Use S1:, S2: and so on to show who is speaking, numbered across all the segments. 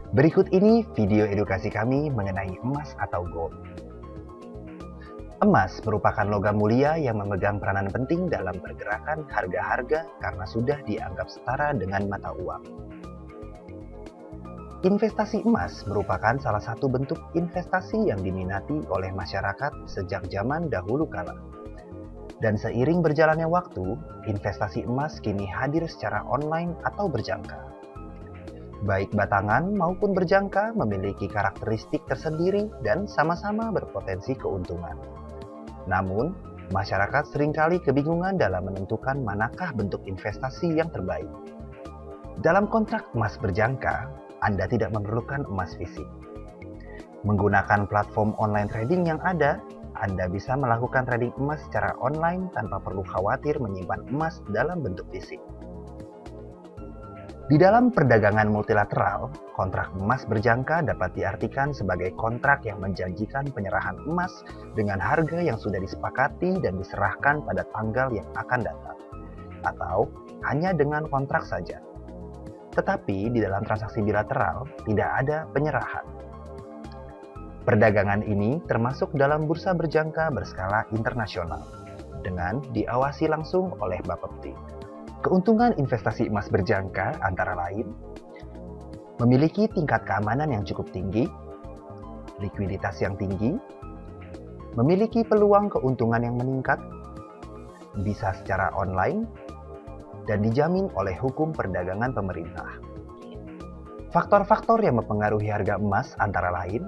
S1: Berikut ini video edukasi kami mengenai emas atau gold. Emas merupakan logam mulia yang memegang peranan penting dalam pergerakan harga-harga karena sudah dianggap setara dengan mata uang. Investasi emas merupakan salah satu bentuk investasi yang diminati oleh masyarakat sejak zaman dahulu kala. Dan seiring berjalannya waktu, investasi emas kini hadir secara online atau berjangka. Baik batangan maupun berjangka memiliki karakteristik tersendiri dan sama-sama berpotensi keuntungan. Namun, masyarakat seringkali kebingungan dalam menentukan manakah bentuk investasi yang terbaik. Dalam kontrak emas berjangka, Anda tidak memerlukan emas fisik. Menggunakan platform online trading yang ada, Anda bisa melakukan trading emas secara online tanpa perlu khawatir menyimpan emas dalam bentuk fisik. Di dalam perdagangan multilateral, kontrak emas berjangka dapat diartikan sebagai kontrak yang menjanjikan penyerahan emas dengan harga yang sudah disepakati dan diserahkan pada tanggal yang akan datang, atau hanya dengan kontrak saja. Tetapi di dalam transaksi bilateral tidak ada penyerahan. Perdagangan ini termasuk dalam bursa berjangka berskala internasional, dengan diawasi langsung oleh Bapepti. Keuntungan investasi emas berjangka antara lain memiliki tingkat keamanan yang cukup tinggi, likuiditas yang tinggi, memiliki peluang keuntungan yang meningkat, bisa secara online, dan dijamin oleh hukum perdagangan pemerintah. Faktor-faktor yang mempengaruhi harga emas antara lain,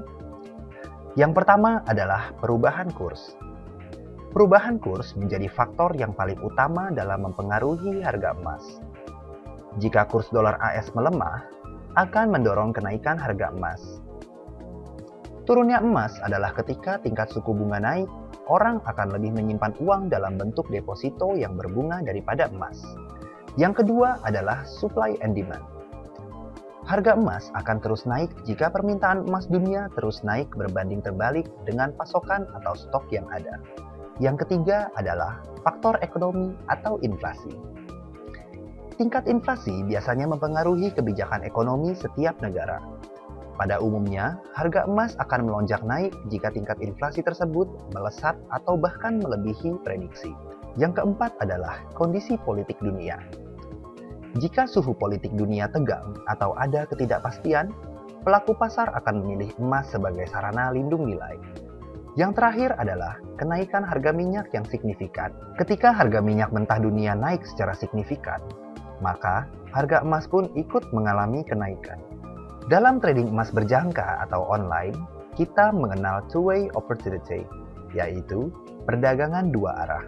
S1: yang pertama adalah perubahan kurs. Perubahan kurs menjadi faktor yang paling utama dalam mempengaruhi harga emas. Jika kurs dolar AS melemah, akan mendorong kenaikan harga emas. Turunnya emas adalah ketika tingkat suku bunga naik, orang akan lebih menyimpan uang dalam bentuk deposito yang berbunga daripada emas. Yang kedua adalah supply and demand. Harga emas akan terus naik jika permintaan emas dunia terus naik berbanding terbalik dengan pasokan atau stok yang ada. Yang ketiga adalah faktor ekonomi atau inflasi. Tingkat inflasi biasanya mempengaruhi kebijakan ekonomi setiap negara. Pada umumnya, harga emas akan melonjak naik jika tingkat inflasi tersebut melesat atau bahkan melebihi prediksi. Yang keempat adalah kondisi politik dunia. Jika suhu politik dunia tegang atau ada ketidakpastian, pelaku pasar akan memilih emas sebagai sarana lindung nilai. Yang terakhir adalah kenaikan harga minyak yang signifikan. Ketika harga minyak mentah dunia naik secara signifikan, maka harga emas pun ikut mengalami kenaikan. Dalam trading emas berjangka atau online, kita mengenal two-way opportunity, yaitu perdagangan dua arah.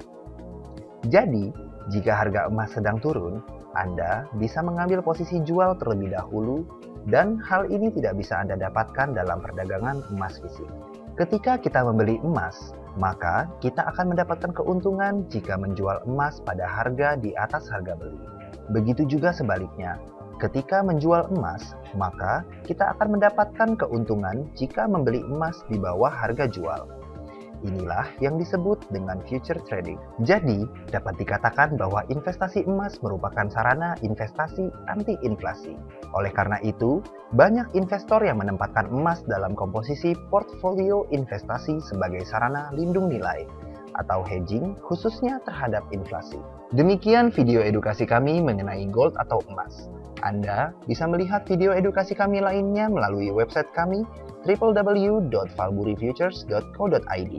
S1: Jadi, jika harga emas sedang turun, Anda bisa mengambil posisi jual terlebih dahulu, dan hal ini tidak bisa Anda dapatkan dalam perdagangan emas fisik. Ketika kita membeli emas, maka kita akan mendapatkan keuntungan jika menjual emas pada harga di atas harga beli. Begitu juga sebaliknya, ketika menjual emas, maka kita akan mendapatkan keuntungan jika membeli emas di bawah harga jual. Inilah yang disebut dengan future trading. Jadi, dapat dikatakan bahwa investasi emas merupakan sarana investasi anti-inflasi. Oleh karena itu, banyak investor yang menempatkan emas dalam komposisi portfolio investasi sebagai sarana lindung nilai atau hedging khususnya terhadap inflasi. Demikian video edukasi kami mengenai gold atau emas. Anda bisa melihat video edukasi kami lainnya melalui website kami www.falburifutures.co.id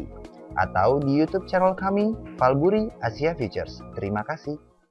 S1: atau di YouTube channel kami Falburi Asia Futures. Terima kasih.